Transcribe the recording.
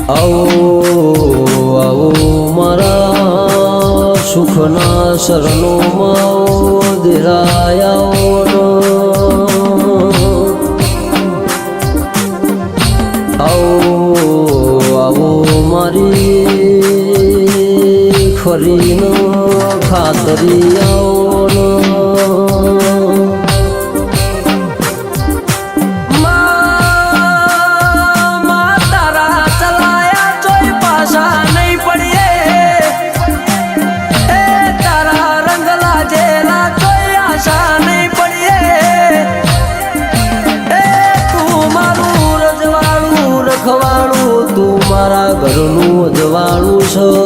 આવો મારા સુખના શરણોમાં આવો દેરાયા આવો મારી ખરીનો ખાતરી આવો તું મારા ઘરનું અજવાળું છે